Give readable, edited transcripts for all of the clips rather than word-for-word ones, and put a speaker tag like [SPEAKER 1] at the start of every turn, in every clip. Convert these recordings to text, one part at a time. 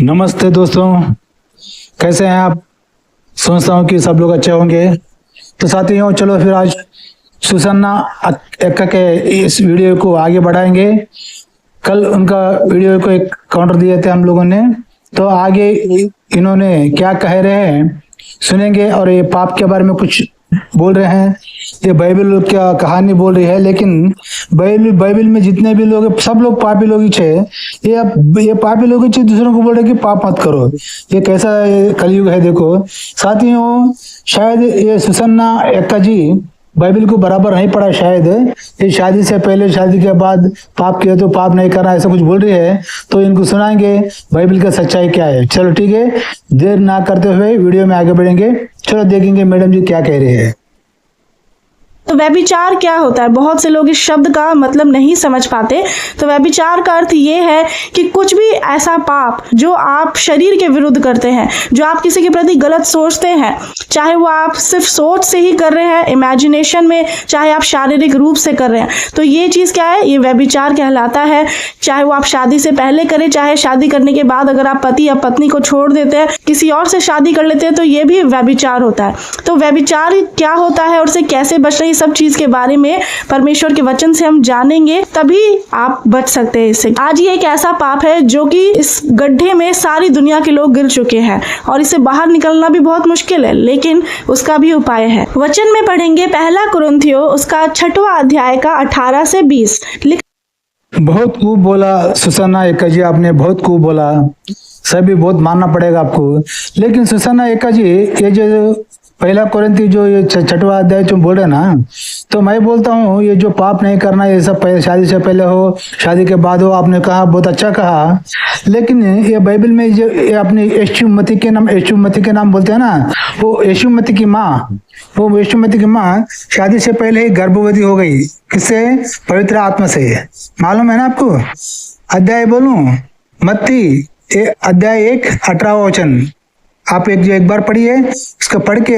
[SPEAKER 1] नमस्ते दोस्तों, कैसे हैं आप। सोचता हूँ कि सब लोग अच्छे होंगे। तो साथियों, चलो फिर आज सुसन्ना एक्का के इस वीडियो को आगे बढ़ाएंगे। कल उनका वीडियो को एक काउंटर दिए थे हम लोगों ने, तो आगे इन्होंने क्या कह रहे हैं सुनेंगे। और ये पाप के बारे में कुछ बोल रहे हैं, ये बाइबल क्या कहानी बोल रही है। लेकिन बाइबल में जितने भी लोग सब लोग पापी लोग ही छे। ये पापी लोग ही छे, दूसरों को बोल रहे कि पाप मत करो। ये कैसा कलयुग है देखो साथियों। शायद ये सुसन्ना एक्का जी बाइबल को बराबर नहीं पढ़ा शायद। ये शादी से पहले शादी के बाद पाप किया तो पाप नहीं करना, ऐसा कुछ बोल रही है। तो इनको सुनाएंगे बाइबल का सच्चाई क्या है। चलो ठीक है, देर ना करते हुए वीडियो में आगे बढ़ेंगे। चलो देखेंगे मैडम जी क्या कह रहे हैं।
[SPEAKER 2] तो व्यभिचार क्या होता है? बहुत से लोग इस शब्द का मतलब नहीं समझ पाते। तो व्यभिचार का अर्थ ये है कि कुछ भी ऐसा पाप जो आप शरीर के विरुद्ध करते हैं, जो आप किसी के प्रति गलत सोचते हैं, चाहे वो आप सिर्फ सोच से ही कर रहे हैं, इमेजिनेशन में, चाहे आप शारीरिक रूप से कर रहे हैं, तो ये चीज क्या है? ये व्यभिचार कहलाता है। चाहे वो आप शादी से पहले करें, चाहे शादी करने के बाद अगर आप पति या पत्नी को छोड़ देते हैं, किसी और से शादी कर लेते हैं, तो ये भी व्यभिचार होता है। तो व्यभिचार क्या होता है और उससे कैसे बचना, सब चीज के बारे में परमेश्वर के वचन से हम जानेंगे, तभी आप बच सकते हैं इससे। आज ये एक ऐसा पाप है जो कि इस गड्ढे में सारी दुनिया के लोग गिर चुके हैं और इससे बाहर निकलना भी बहुत मुश्किल है, लेकिन उसका भी उपाय है। वचन में पढ़ेंगे पहला कुरिन्थियों उसका 6वां अध्याय का 18 से 20।
[SPEAKER 1] बहुत खूब बोला सुसन्ना एक्का जी, आपने बहुत खूब बोला। सभी बहुत मानना पड़ेगा आपको। लेकिन सुसन्ना एक्का जी, ये जो पहला कुरिन्थी जो ये 6वां अध्याय जो बोल रहे ना, तो मैं बोलता हूँ ये जो पाप नहीं करना, ये सब शादी से पहले हो शादी के बाद हो, आपने कहा बहुत अच्छा कहा। लेकिन ये बाइबल में जो ये अपनी यशुमती के नाम बोलते हैं ना, वो यशुमती की माँ शादी से पहले ही गर्भवती हो गई। किससे? पवित्र आत्मा से। मालूम है ना आपको? अध्याय बोलूं, मत्ती अध्याय 1 18वां वचन आप एक बार पढ़िए। इसको पढ़ के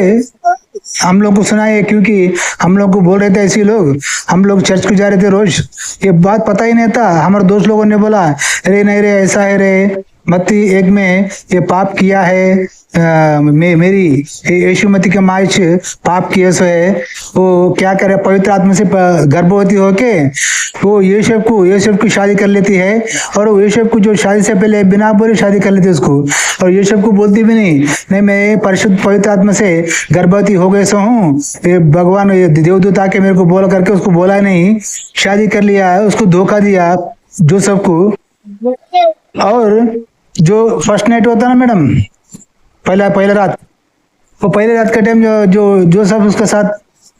[SPEAKER 1] हम लोग को सुनाइए, क्योंकि हम लोग को बोल रहे थे ऐसे लोग, हम लोग चर्च को जा रहे थे रोज, ये बात पता ही नहीं था। हमारे दोस्त लोगों ने बोला अरे नहीं रे, ऐसा है रे, मत्ती 1 में ये पाप किया है, मेरी यशुमती के माइच पाप किए सो है। वो क्या करे, पवित्र आत्मा से गर्भवती होके वो यूसुफ को शादी कर लेती है। और वो यूसुफ को जो शादी से पहले बिना बोले शादी कर लेती है उसको, और यूसुफ को बोलती भी नहीं मैं परिशुद्ध पवित्र आत्मा से गर्भवती हो गए सो हूँ। ये भगवान देवदूत आके मेरे को बोला करके उसको बोला नहीं, शादी कर लिया, उसको धोखा दिया जो सबको। और जो फर्स्ट नाइट होता ना मैडम, पहला रात, वो पहले रात के टाइम जो सब उसके साथ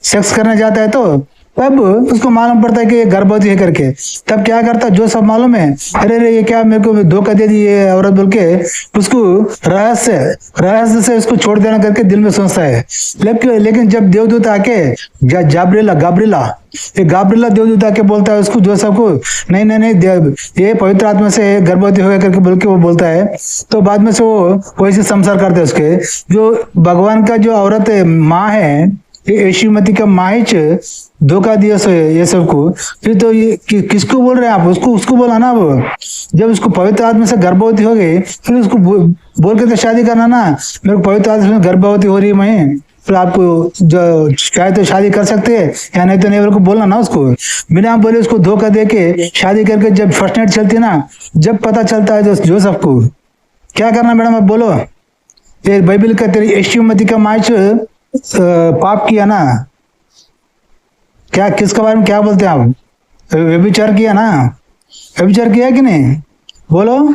[SPEAKER 1] सेक्स करने जाता है, तो तब उसको मालूम पड़ता है कि ये गर्भवती है करके। तब क्या करता है, जो सब मालूम है, अरे ये क्या मेरे को धोखा दे दी ये औरत बोल के, उसको रहस्य से उसको छोड़ देना करके दिल में सोचता है। लेकिन जब देवदूत आके गाब्रिला देवदूत आके बोलता है उसको, जो सबको नहीं ये पवित्र आत्मा से गर्भवती हो गया करके बोल के वो बोलता है, तो बाद में से वो वैसे संसार करते हैं उसके। जो भगवान का जो औरत माँ है, ये यशुमती का माइच धोखा दिया सो ये सबको। फिर तो ये किसको बोल रहे हैं आप? उसको बोला ना। वो जब उसको पवित्र आत्मा से गर्भवती हो गई, फिर उसको बोल के तो शादी करना ना, मेरे को पवित्र आत्मा से गर्भवती हो रही है मैं, फिर आपको जो चाहे तो शादी कर सकते हैं या नहीं तो नहीं, को बोलना ना उसको। बिना बोले उसको धोखा दे के शादी करके जब फर्स्ट नाइट चलती है ना, जब पता चलता है जो सबको, क्या करना मैडम आप बोलो? ये बाइबल का तेरी यशुमती का माइच पाप किया ना, क्या किसके बारे में क्या बोलते हैं आप? व्यभिचार किया ना? व्यभिचार किया कि नहीं? बोलो,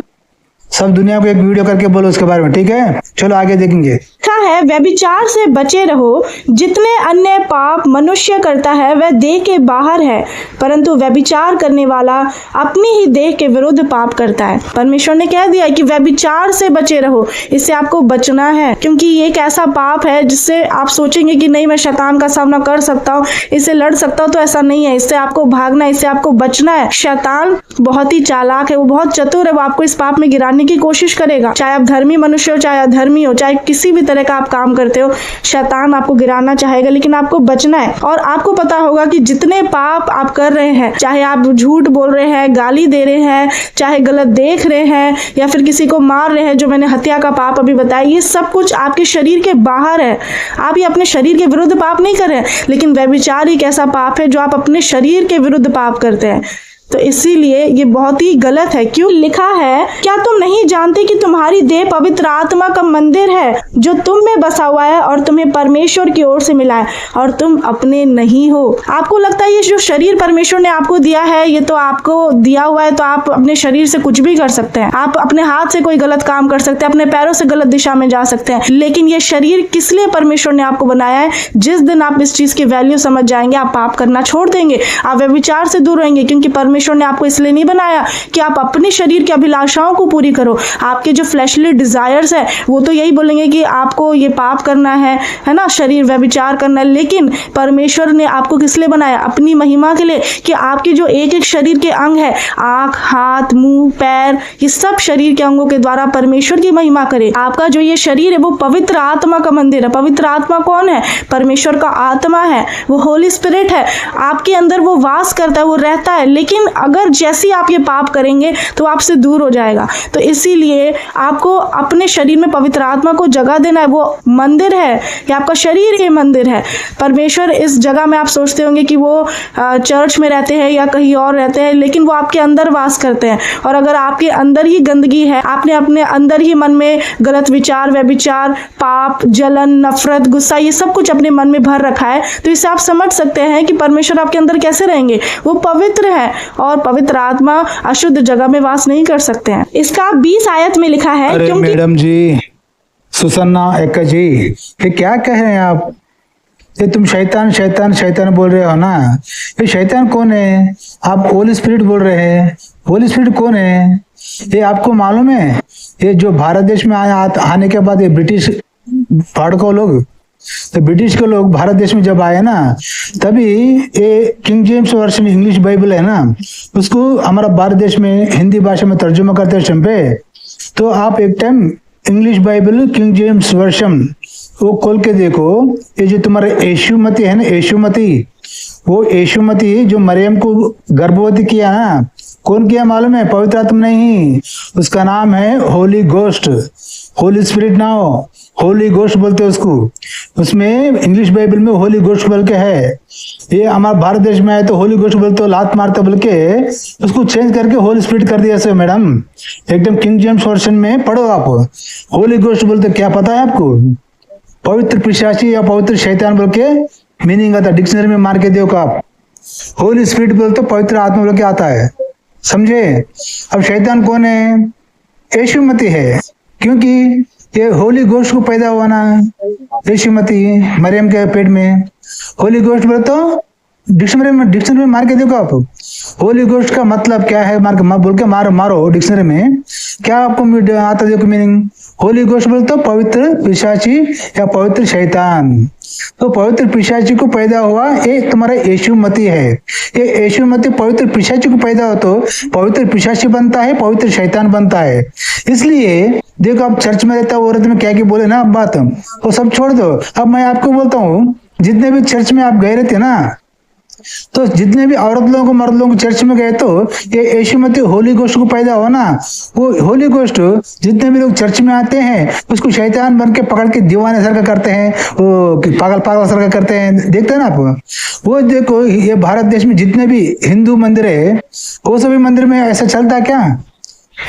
[SPEAKER 1] सब दुनिया को एक वीडियो करके बोलो उसके बारे में, ठीक है? चलो आगे देखेंगे।
[SPEAKER 2] लिखा है व्यभिचार से बचे रहो, जितने अन्य पाप मनुष्य करता है वह देह के बाहर है, परंतु व्यभिचार करने वाला अपनी ही देह के विरुद्ध पाप करता है। परमेश्वर ने कह दिया कि व्यभिचार से बचे रहो, इससे आपको बचना है, क्योंकि ये एक ऐसा पाप है जिससे आप सोचेंगे कि नहीं मैं शैतान का सामना कर सकता हूँ, इससे लड़ सकता हूँ, तो ऐसा नहीं है। इससे आपको भागना है, इससे आपको बचना है। शैतान बहुत ही चालाक है, वो बहुत चतुर है, वो आपको इस पाप में गिराने बनाने की कोशिश करेगा। चाहे आप धर्मी मनुष्य हो, चाहे अधर्मी हो, चाहे किसी भी तरह का आप काम करते हो, शैतान आपको गिराना चाहेगा, लेकिन आपको बचना है। और आपको पता होगा कि जितने पाप आप कर रहे हैं, चाहे आप झूठ बोल रहे हैं, गाली दे रहे हैं, चाहे गलत देख रहे हैं, या फिर किसी को मार रहे हैं, जो मैंने हत्या का पाप अभी बताया, ये सब कुछ आपके शरीर के बाहर है। आप ये अपने शरीर के विरुद्ध पाप नहीं कर रहे हैं, लेकिन व्यभिचार एक ऐसा पाप है जो आप अपने शरीर के विरुद्ध पाप करते हैं। तो इसीलिए ये बहुत ही गलत है। क्यों लिखा है, क्या तुम नहीं जानते कि तुम्हारी देह पवित्र आत्मा का मंदिर है जो तुम में बसा हुआ है और तुम्हें परमेश्वर की ओर से मिला है और तुम अपने नहीं हो। आपको लगता है ये जो शरीर परमेश्वर ने आपको दिया है, ये तो आपको दिया हुआ है, तो आप अपने शरीर से कुछ भी कर सकते हैं। आप अपने हाथ से कोई गलत काम कर सकते हैं, अपने पैरों से गलत दिशा में जा सकते हैं, लेकिन ये शरीर किस लिए परमेश्वर ने आपको बनाया है? जिस दिन आप इस चीज की वैल्यू समझ जाएंगे, आप पाप करना छोड़ देंगे, आप व्यभिचार से दूर रहेंगे, क्योंकि परमेश्वर ने आपको इसलिए नहीं बनाया कि आप अपने शरीर की अभिलाषाओं को पूरी करो। आपके जो फ्लैशली डिजायर्स है वो तो यही बोलेंगे कि आपको ये पाप करना है ना, शरीर व्यभिचार करना है, लेकिन परमेश्वर ने आपको किस लिए बनाया? अपनी महिमा के लिए, कि आपके जो एक एक शरीर के अंग है, आंख, हाथ, मुंह, पैर, ये सब शरीर के अंगों के द्वारा परमेश्वर की महिमा करे। आपका जो ये शरीर है वो पवित्र आत्मा का मंदिर है। पवित्र आत्मा कौन है? परमेश्वर का आत्मा है, वो होली स्पिरिट है। आपके अंदर वो वास करता है, वो रहता है, लेकिन अगर जैसे आप ये पाप करेंगे तो आपसे दूर हो जाएगा। तो इसीलिए आपको अपने शरीर में पवित्र आत्मा को जगह देना है। वो मंदिर है, ये आपका शरीर ही मंदिर है। परमेश्वर इस जगह में, आप सोचते होंगे कि वो चर्च में रहते हैं या कहीं और रहते हैं, लेकिन वो आपके अंदर वास करते हैं। और अगर आपके अंदर ही गंदगी है, आपने अपने अंदर ही मन में गलत विचार, व्यभिचार, पाप, जलन, नफरत, गुस्सा, ये सब कुछ अपने मन में भर रखा है, तो इससे आप समझ सकते हैं कि परमेश्वर आपके अंदर कैसे रहेंगे। वो पवित्र है और पवित्र आत्मा अशुद्ध जगह में वास नहीं कर सकते हैं। इसका 20 आयत में लिखा है।
[SPEAKER 1] अरे
[SPEAKER 2] क्योंकि
[SPEAKER 1] मैडम जी, सुसन्ना एक्का जी, ये क्या कह रहे हैं आप? ये तुम शैतान शैतान शैतान बोल रहे हो ना, ये शैतान कौन है? आप होली स्पिरिट बोल रहे हैं, होली स्पिरिट कौन है? ये आपको मालूम है? ये जो भारत देश में आने के बाद ये ब्रिटिश फाड़को लोग, तो ब्रिटिश के लोग भारत देश में जब आए ना, तभी ये king James version English Bible है ना, उसको हमारा भारत देश में हिंदी भाषा में तर्जुमा करते हैं पे। तो आप एक time English Bible king James version वो खोल के देखो, ये जो तुम्हारा यशुमती है ना, यशुमती, वो यशुमती जो मरियम को गर्भवती किया ना, कौन किया मालूम है? पवित्र आत्मा नहीं, उसका नाम है होली गोस्ट, होली स्पिरिट ना हो, होली गोस्ट बोलते हैं उसको। उसमें इंग्लिश बाइबल में होली गोस्ट बोल के है। ये हमारे भारत देश में आए तो होली गोस्ट बोलते हो, लात मारते बोल के उसको चेंज करके होली स्पिरिट कर दिया। मैडम एकदम किंग जेम्स वर्जन में पढ़ो आप, होली गोस्ट बोलते क्या पता है आपको? पवित्र पिशाची या पवित्र शैतान बोल के मीनिंग आता, डिक्शनरी में मार के देखो आप। होली स्पिरिट बोलते पवित्र आत्मा बोल के आता है, समझे? अब शैतान कौन है? यशुमती है, क्योंकि ये होली गोस्ट को पैदा हुआ ना, यशुमती मरियम के पेट में। होली गोस्ट बोले तो डिक्शनरी में मार के देखो आप, होली गोस्ट का मतलब क्या है, बोल के मारो डिक्शनरी में, क्या आपको आता देखो मीनिंग। होली गोस्ट बोले तो पवित्र पिशाची या पवित्र शैतान। तो पवित्र पिशाची को पैदा हुआ ये तुम्हारा यशुमती है। ये यशुमती पवित्र पिशाची को पैदा हो तो पवित्र पिशाची बनता है, पवित्र शैतान बनता है। इसलिए देखो आप चर्च में रहता औरत में क्या बोले ना आप बात, वो सब छोड़ दो। अब मैं आपको बोलता हूँ, जितने भी चर्च में आप गए रहते ना, तो जितने भी औरत लोगों को मर्द लोगों को चर्च में गए तो ये यशुमती होली गोस्ट को पैदा हो ना, वो होली गोस्ट जितने भी लोग चर्च में आते हैं उसको शैतान बन के पकड़ के दीवाने सर का करते हैं, वो पागल सर का करते हैं। देखते हैं ना आप, वो देखो ये भारत देश में जितने भी हिंदू मंदिर है वो सभी मंदिर में ऐसा चलता है क्या?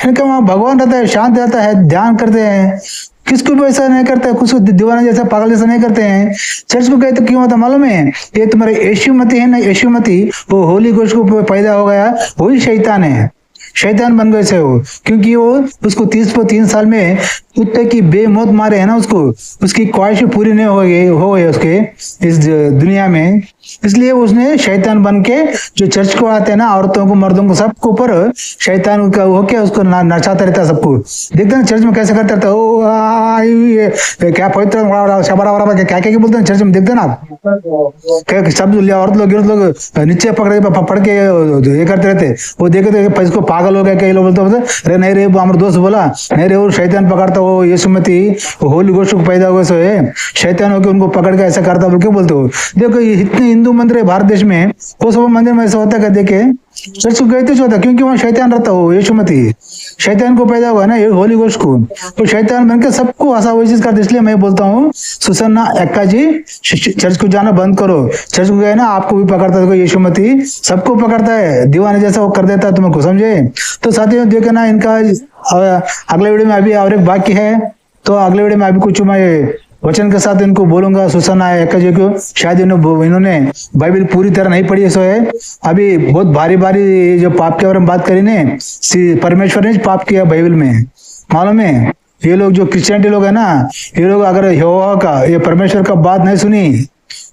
[SPEAKER 1] इनका वहाँ भगवान रहता है, शांत रहता है, ध्यान करते हैं, किसको भी ऐसा नहीं करते, कुछ दीवाना जैसा पागल जैसा नहीं करते हैं। चर्च को गए तो क्यों होता मालूम है? ये तुम्हारे यशुमती है ना, यशुमती वो होली गोस्ट को पैदा हो गया, वही शैतान है, शैतान बन गए से वो, क्योंकि वो उसको 3 साल में कुत्ते की बेमौत मारे है ना, उसको उसकी ख्वाहिश पूरी नहीं हो गई उसके इस दुनिया में। इसलिए उसने शैतान बन के जो चर्च को आते हैं ना, औरतों को मर्दों को सबको ऊपर शैतान का होके उसको नचाता रहता है सबको। देखते हैं चर्च में कैसे करते रहता है, ओ ये क्या पवित्र शबरा क्या क्या बोलते हैं चर्च में, देखते हैं ना आप, सब औरत लोग गिरत लोग नीचे पकड़ के ये करते रहते। वो देखे तो इसको पागल हो गया, कई लोग बोलते अरे नहीं रे, हमारे दोस्त बोला नहीं रे, वो शैतान पकड़ता, वो यीशु मसीह होली गोस्ट को पैदा हुए सो है, शैतान होकर उनको पकड़ के ऐसा करता बोल के बोलते हो। देखो ये इतने हिंदू मंदिर है भारत देश में, वो सब मंदिर में ऐसा होता है, देखे चर्च को गए तो होता, क्योंकि वहाँ शैतान रहता हो, यीशु मसीह शैतान को पैदा हुआ ना, ये होली गोस्ट को, तो शैतान बनकर सबको ऐसा वही चीज करते। इसलिए मैं बोलता हूँ सुसन्ना एक्का जी चर्च को जाना बंद करो। चर्च को गए ना, आपको भी पकड़ता है यीशु मसीह, सबको पकड़ता है, दीवाने जैसा वो कर देता है तुमको, समझे। तो साथियों देखे ना, इनका अगले वीडियो में अभी और एक बाकी है, तो अगले वीडियो में अभी कुछ मैं वचन के साथ इनको बोलूंगा सुसन्ना एक्का जी को। शायद इन्होंने बाइबल पूरी तरह नहीं पढ़ी सो है। अभी बहुत भारी भारी जो पाप के बारे में बात करी ने, परमेश्वर ने पाप किया बाइबल में, मालूम है। ये लोग जो क्रिश्चियनिटी लोग है ना, ये लोग अगर यहोवा का, ये परमेश्वर का बात नहीं सुनी,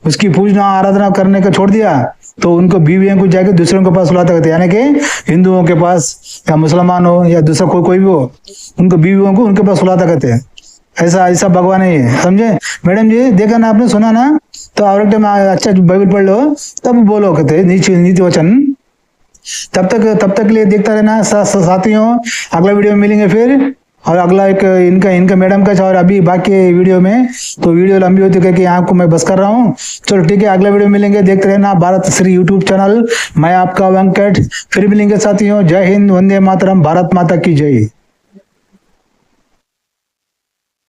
[SPEAKER 1] उसकी पूजना आराधना करने का छोड़ दिया, तो उनको बीवियों को जाके दूसरों के पास सुलाते करते, यानी कि हिंदुओं के पास या मुसलमान हो या दूसरा कोई भी हो, उनको बीवियों को उनके पास सुलाता करते हैं। ऐसा भगवान है ये, समझे मैडम जी। देखा ना आपने, सुना ना, तो और एक टाइम अच्छा बाइबल पढ़ लो तब बोलो कहते नीति वचन। तब तक के लिए देखता रहना साथियों। अगला वीडियो में मिलेंगे फिर, और अगला एक इनका मैडम का और अभी बाकी वीडियो में, तो वीडियो लंबी होती करके यहाँ को मैं बस कर रहा हूँ। चलो ठीक है, अगला वीडियो मिलेंगे, देखते रहना भारत श्री यूट्यूब चैनल। मैं आपका वेंकट, फिर मिलेंगे साथियों। जय हिंद, वंदे मातरम, भारत माता की जय।